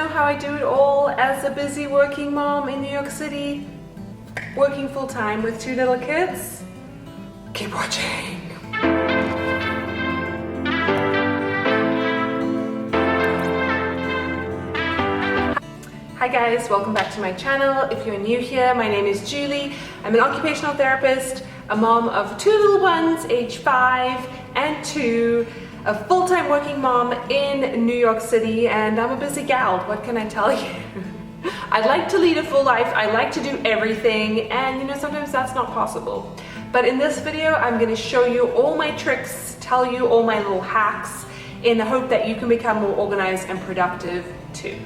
know how I do it all as a busy working mom in New York City, working full-time with 2 little kids? Keep watching. Hi guys, welcome back to my channel. If you're new here, my name is Julie. I'm an occupational therapist, a mom of 2 little ones, age 5 and 2, a full-time working mom in New York City, and I'm a busy gal. What can I tell you? I like to lead a full life. I like to do everything, and you know, sometimes that's not possible. But in this video, I'm going to show you all my tricks, tell you all my little hacks, in the hope that you can become more organized and productive too.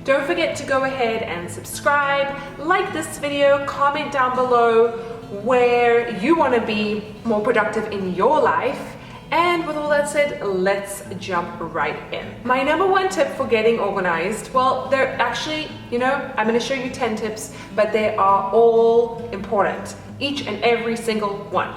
Don't forget to go ahead and subscribe, like this video, comment down below where you want to be more productive in your life. And with all that said, let's jump right in. My number 1 tip for getting organized, well, they're actually, you know, I'm going to show you 10 tips, but they are all important, each and every single one.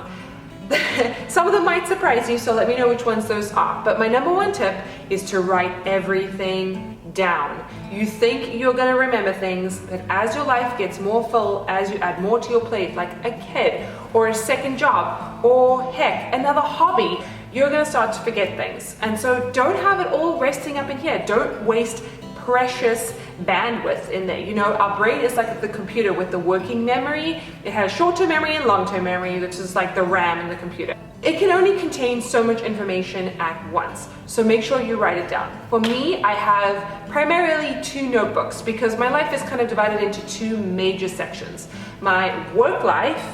Some of them might surprise you, so let me know which ones those are. But my number 1 tip is to write everything down. You think you're going to remember things, but as your life gets more full, as you add more to your plate, like a kid or a second job or heck, another hobby, you're going to start to forget things. And so don't have it all resting up in here. Don't waste precious bandwidth in there. You know, our brain is like the computer with the working memory. It has short-term memory and long-term memory, which is like the RAM in the computer. It can only contain so much information at once, so make sure you write it down. For me, I have primarily 2 notebooks because my life is kind of divided into 2 major sections. My work life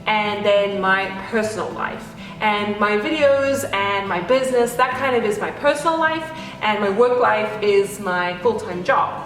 and then my personal life. And my videos and my business, that kind of is my personal life, and my work life is my full-time job.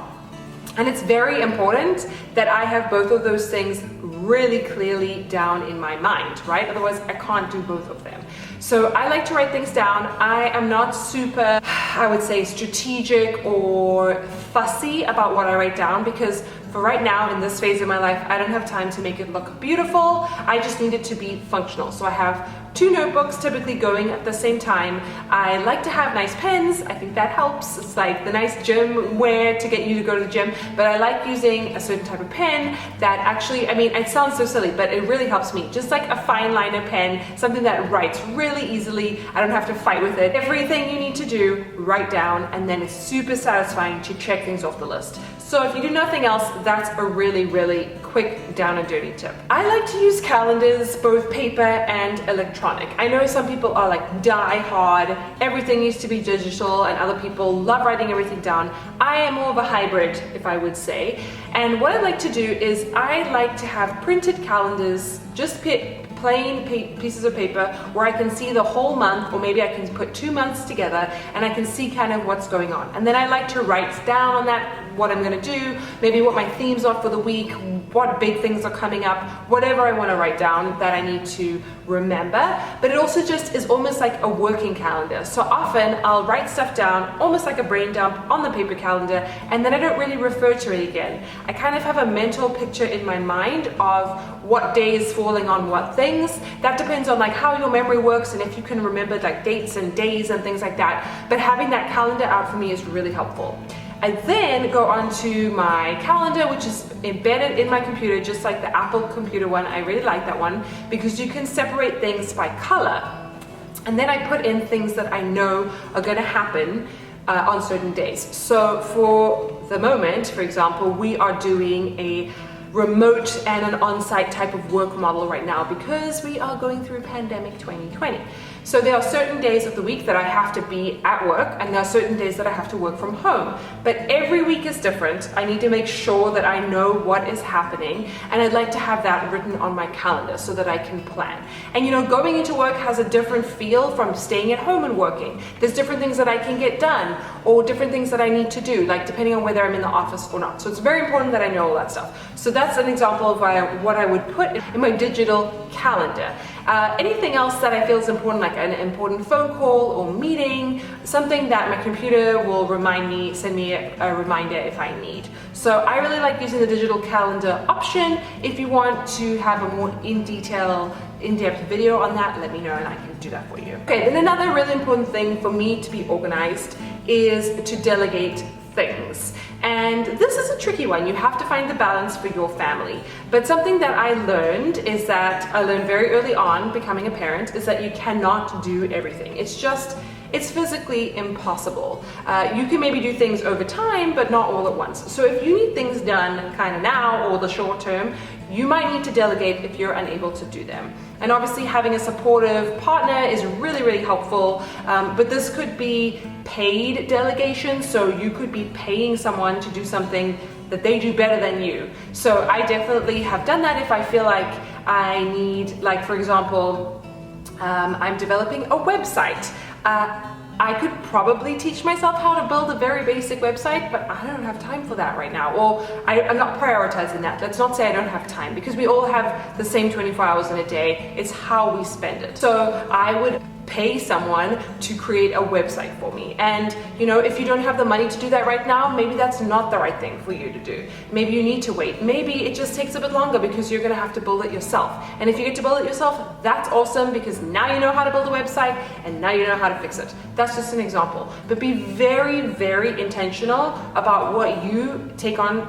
And it's very important that I have both of those things really clearly down in my mind, right? Otherwise, I can't do both of them. So I like to write things down. I am not super, I would say, strategic or fussy about what I write down, because for right now, in this phase of my life, I don't have time to make it look beautiful. I just need it to be functional. So I have 2 notebooks typically going at the same time. I like to have nice pens. I think that helps. It's like the nice gym wear to get you to go to the gym. But I like using a certain type of pen that actually, I mean, it sounds so silly, but it really helps me. Just like a fine liner pen, something that writes really easily. I don't have to fight with it. Everything you need to do, write down, and then it's super satisfying to check things off the list. So if you do nothing else, that's a really, really quick down and dirty tip. I like to use calendars, both paper and electronic. I know some people are like die hard, everything needs to be digital, and other people love writing everything down. I am more of a hybrid, if I would say. And what I like to do is I like to have printed calendars, just plain pieces of paper where I can see the whole month, or maybe I can put 2 months together and I can see kind of what's going on. And then I like to write down on that what I'm going to do, maybe what my themes are for the week, what big things are coming up, whatever I want to write down that I need to remember. But it also just is almost like a working calendar. So often I'll write stuff down, almost like a brain dump on the paper calendar, and then I don't really refer to it again. I kind of have a mental picture in my mind of what day is falling on what things. That depends on like how your memory works and if you can remember like dates and days and things like that. But having that calendar out for me is really helpful. I then go onto my calendar, which is embedded in my computer, just like the Apple computer one. I really like that one because you can separate things by color. And then I put in things that I know are going to happen on certain days. So for the moment, for example, we are doing a remote and an on-site type of work model right now because we are going through pandemic 2020. So there are certain days of the week that I have to be at work, and there are certain days that I have to work from home. But every week is different. I need to make sure that I know what is happening, and I'd like to have that written on my calendar so that I can plan. And you know, going into work has a different feel from staying at home and working. There's different things that I can get done, or different things that I need to do, like depending on whether I'm in the office or not. So it's very important that I know all that stuff. So that's an example of what I would put in my digital calendar. Anything else that I feel is important, like an important phone call or meeting, something that my computer will remind me, send me a reminder if I need. So I really like using the digital calendar option. If you want to have a more in-depth video on that, let me know and I can do that for you. Okay, then another really important thing for me to be organized is to delegate things. And tricky one. You have to find the balance for your family. But something that I learned very early on becoming a parent is that you cannot do everything. It's physically impossible. You can maybe do things over time, but not all at once. So if you need things done kind of now or the short term, you might need to delegate if you're unable to do them. And obviously having a supportive partner is really, really helpful, but this could be paid delegation, so you could be paying someone to do something that they do better than you. So I definitely have done that if I feel like I need, like for example, I'm developing a website. I could probably teach myself how to build a very basic website, but I don't have time for that right now, or I'm not prioritizing that. Let's not say I don't have time, because we all have the same 24 hours in a day. It's how we spend it. So I would pay someone to create a website for me. And you know, if you don't have the money to do that right now, maybe that's not the right thing for you to do. Maybe you need to wait. Maybe it just takes a bit longer because you're going to have to build it yourself. And if you get to build it yourself, that's awesome, because now you know how to build a website and now you know how to fix it. That's just an example. But be very, very intentional about what you take on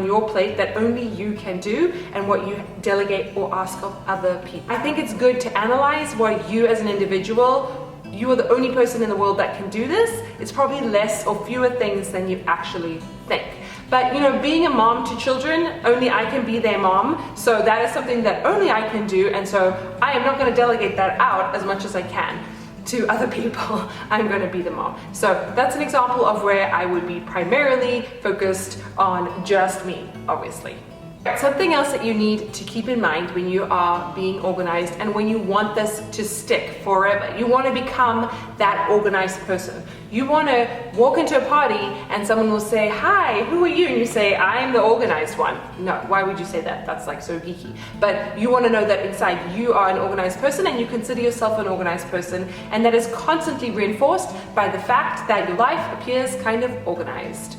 your plate that only you can do, and what you delegate or ask of other people. I think it's good to analyze what you as an individual, you are the only person in the world that can do this. It's probably less or fewer things than you actually think. But you know, being a mom to children, only I can be their mom. So that is something that only I can do. And so I am not going to delegate that out as much as I can to other people. I'm going to be the mom. So that's an example of where I would be primarily focused on just me, obviously. Something else that you need to keep in mind when you are being organized and when you want this to stick forever, you want to become that organized person. You want to walk into a party and someone will say, "Hi, who are you?" And you say, "I'm the organized one." No, why would you say that? That's like so geeky. But you want to know that inside you are an organized person and you consider yourself an organized person, and that is constantly reinforced by the fact that your life appears kind of organized.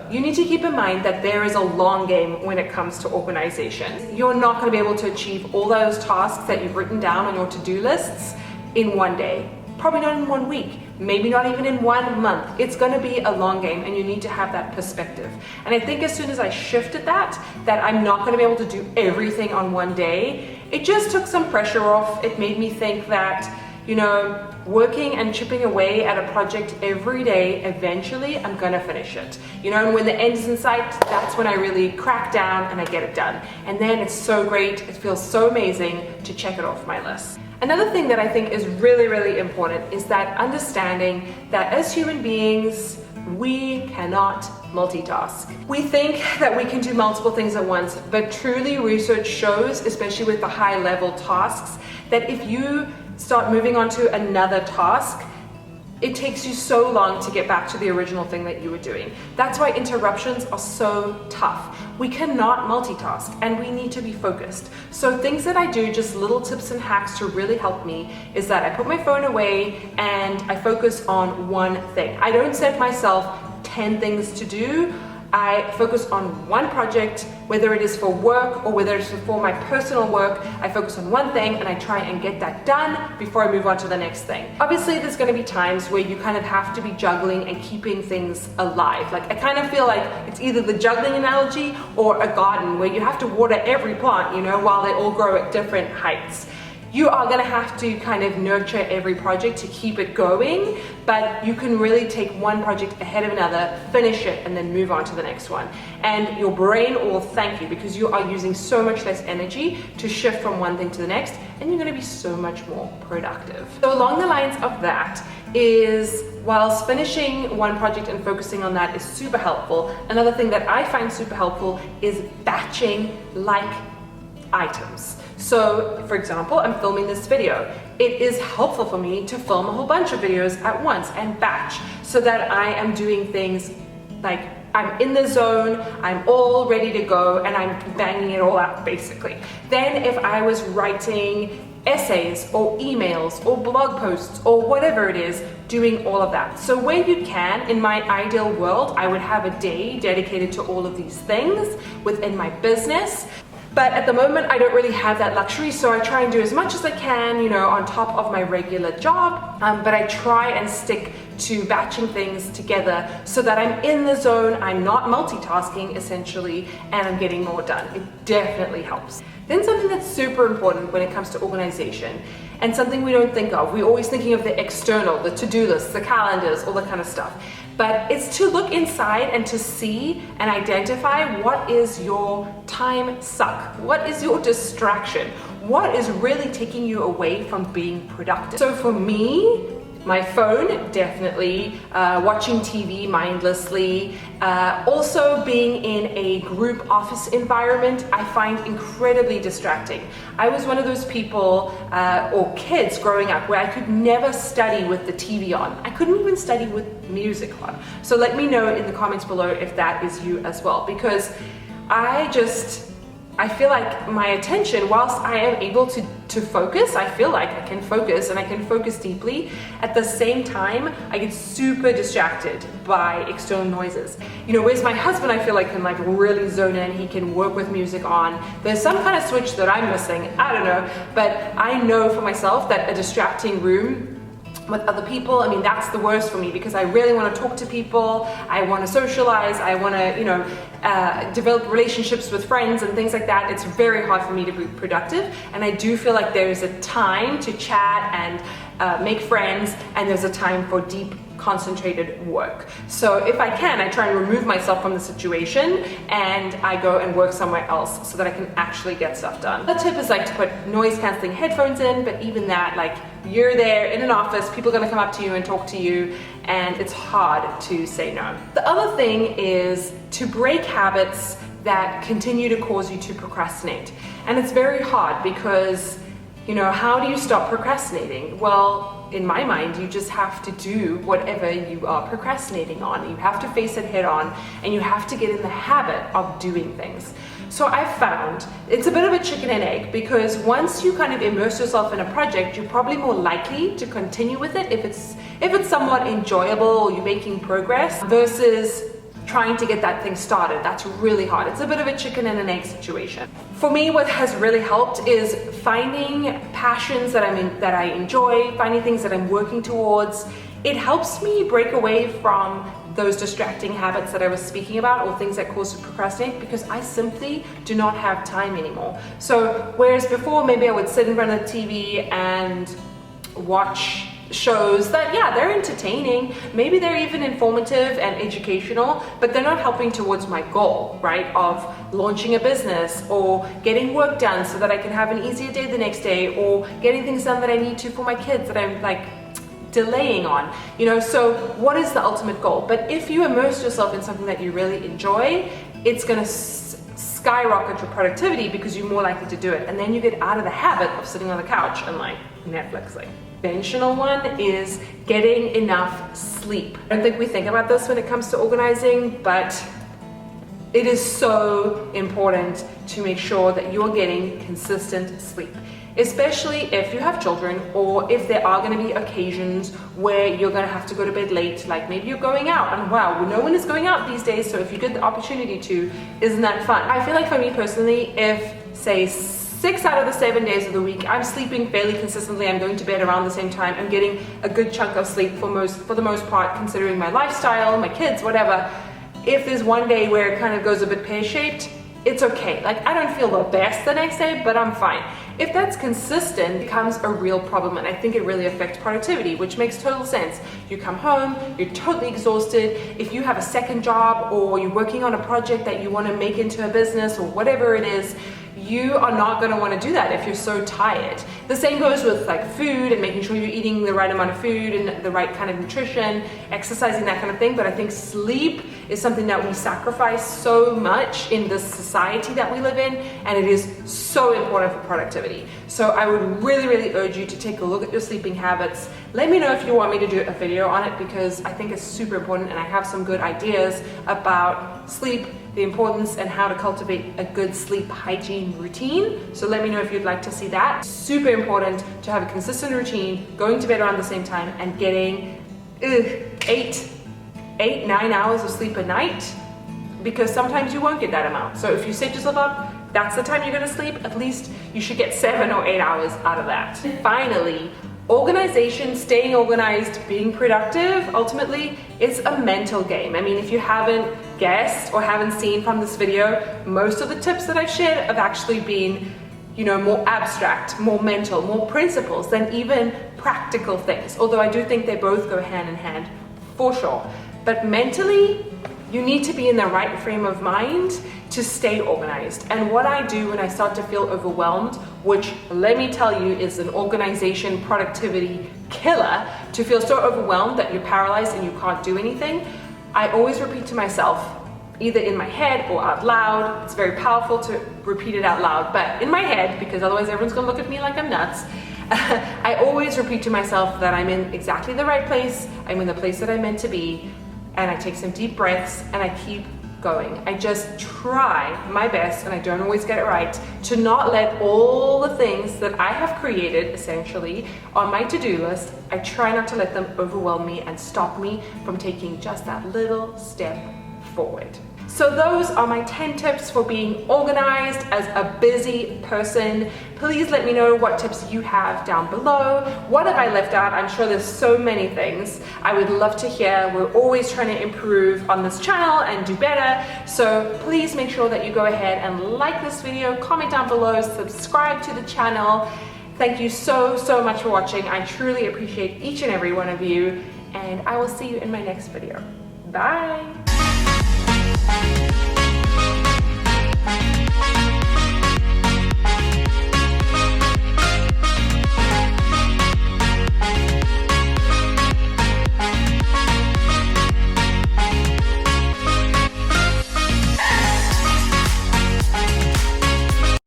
You need to keep in mind that there is a long game when it comes to organization. You're not going to be able to achieve all those tasks that you've written down on your to-do lists in one day. Probably not in 1 week, maybe not even in 1 month. It's going to be a long game, and you need to have that perspective. And I think as soon as I shifted that I'm not going to be able to do everything on one day, it just took some pressure off. It made me think that, you know, working and chipping away at a project every day, eventually I'm gonna finish it. You know, and when the end is in sight, that's when I really crack down and I get it done. And then it's so great, it feels so amazing to check it off my list. Another thing that I think is really, really important is that understanding that as human beings, we cannot multitask. We think that we can do multiple things at once, but truly research shows, especially with the high level tasks, that if you start moving on to another task, it takes you so long to get back to the original thing that you were doing. That's why interruptions are so tough. We cannot multitask and we need to be focused. So things that I do, just little tips and hacks to really help me, is that I put my phone away and I focus on one thing. I don't set myself 10 things to do. I focus on one project, whether it is for work or whether it's for my personal work. I focus on one thing and I try and get that done before I move on to the next thing. Obviously, there's going to be times where you kind of have to be juggling and keeping things alive. Like, I kind of feel like it's either the juggling analogy or a garden where you have to water every plant, you know, while they all grow at different heights. You are going to have to kind of nurture every project to keep it going, but you can really take one project ahead of another, finish it, and then move on to the next one. And your brain will thank you, because you are using so much less energy to shift from one thing to the next, and you're going to be so much more productive. So along the lines of that is, whilst finishing one project and focusing on that is super helpful, another thing that I find super helpful is batching like items. So, for example, I'm filming this video. It is helpful for me to film a whole bunch of videos at once and batch, so that I am doing things like I'm in the zone, I'm all ready to go, and I'm banging it all out, basically. Then if I was writing essays or emails or blog posts or whatever it is, doing all of that. So where you can, in my ideal world, I would have a day dedicated to all of these things within my business. But at the moment, I don't really have that luxury, so I try and do as much as I can, you know, on top of my regular job. But I try and stick to batching things together so that I'm in the zone, I'm not multitasking essentially, and I'm getting more done. It definitely helps. Then something that's super important when it comes to organization, and something we don't think of. We're always thinking of the external, the to-do lists, the calendars, all that kind of stuff. But it's to look inside and to see and identify what is your time suck, what is your distraction, what is really taking you away from being productive. So for me, my phone, definitely, watching TV mindlessly, also being in a group office environment, I find incredibly distracting. I was one of those people, or kids growing up, where I could never study with the TV on. I couldn't even study with music on. So let me know in the comments below if that is you as well, because I feel like my attention, whilst I am able to focus, I feel like I can focus and I can focus deeply. At the same time, I get super distracted by external noises. You know, whereas my husband, I feel like can like really zone in, he can work with music on. There's some kind of switch that I'm missing, I don't know, but I know for myself that a distracting room with other people, I mean, that's the worst for me, because I really want to talk to people, I want to socialize, I want to, you know, develop relationships with friends and things like that. It's very hard for me to be productive, and I do feel like there's a time to chat and make friends, and there's a time for deep concentrated work. So if I can, I try and remove myself from the situation and I go and work somewhere else so that I can actually get stuff done. The tip is like to put noise cancelling headphones in, but even that, like, you're there in an office, people are gonna come up to you and talk to you, and it's hard to say no. The other thing is to break habits that continue to cause you to procrastinate. And it's very hard because, you know, how do you stop procrastinating? Well, in my mind, you just have to do whatever you are procrastinating on. You have to face it head on, and you have to get in the habit of doing things. So I've found it's a bit of a chicken and egg, because once you kind of immerse yourself in a project, you're probably more likely to continue with it if it's somewhat enjoyable or you're making progress, versus trying to get that thing started. That's really hard. It's a bit of a chicken and an egg situation. For me, what has really helped is finding passions that I enjoy, finding things that I'm working towards. It helps me break away from those distracting habits that I was speaking about, or things that cause me to procrastinate, because I simply do not have time anymore. So whereas before maybe I would sit in front of the TV and watch shows that, yeah, they're entertaining, maybe they're even informative and educational, but they're not helping towards my goal, right, of launching a business or getting work done so that I can have an easier day the next day, or getting things done that I need to for my kids that I'm like delaying on, you know. So what is the ultimate goal? But if you immerse yourself in something that you really enjoy, it's going to skyrocket your productivity, because you're more likely to do it, and then you get out of the habit of sitting on the couch and like Netflixing. Conventional one is getting enough sleep. I don't think we think about this when it comes to organizing, but it is so important to make sure that you're getting consistent sleep, especially if you have children, or if there are going to be occasions where you're going to have to go to bed late, like maybe you're going out, and wow, no one is going out these days, so if you get the opportunity to, isn't that fun? I feel like for me personally, if say 6 out of the 7 days of the week I'm sleeping fairly consistently, I'm going to bed around the same time, I'm getting a good chunk of sleep for the most part, considering my lifestyle, my kids, whatever. If there's one day where it kind of goes a bit pear-shaped, it's okay. Like, I don't feel the best the next day, but I'm fine. If that's consistent, it becomes a real problem, and I think it really affects productivity, which makes total sense. You come home, you're totally exhausted. If you have a second job, or you're working on a project that you want to make into a business, or whatever it is, you are not going to want to do that if you're so tired. The same goes with like food and making sure you're eating the right amount of food and the right kind of nutrition, exercising, that kind of thing. But I think sleep is something that we sacrifice so much in this society that we live in, and it is so important for productivity. So I would really, really urge you to take a look at your sleeping habits. Let me know if you want me to do a video on it, because I think it's super important, and I have some good ideas about sleep, the importance, and how to cultivate a good sleep hygiene routine. So let me know if you'd like to see that. Super important to have a consistent routine, going to bed around the same time, and getting 8, 9 hours of sleep a night, because sometimes you won't get that amount. So if you set yourself up, that's the time you're gonna sleep, at least you should get 7 or 8 hours out of that. And finally, Organization, staying organized, being productive, ultimately, is a mental game. I mean, if you haven't guessed or haven't seen from this video, most of the tips that I've shared have actually been, you know, more abstract, more mental, more principles than even practical things. Although I do think they both go hand in hand, for sure. But mentally, you need to be in the right frame of mind to stay organized. And what I do when I start to feel overwhelmed, which let me tell you is an organization productivity killer, to feel so overwhelmed that you're paralyzed and you can't do anything, I always repeat to myself, either in my head or out loud. It's very powerful to repeat it out loud, but in my head, because otherwise everyone's gonna look at me like I'm nuts, I always repeat to myself that I'm in exactly the right place, I'm in the place that I'm meant to be, and I take some deep breaths and I keep going. I just try my best, and I don't always get it right, to not let all the things that I have created essentially on my to-do list, I try not to let them overwhelm me and stop me from taking just that little step forward. So those are my 10 tips for being organized as a busy person. Please let me know what tips you have down below. What have I left out? I'm sure there's so many things I would love to hear. We're always trying to improve on this channel and do better. So please make sure that you go ahead and like this video, comment down below, subscribe to the channel. Thank you so much for watching. I truly appreciate each and every one of you, and I will see you in my next video. Bye.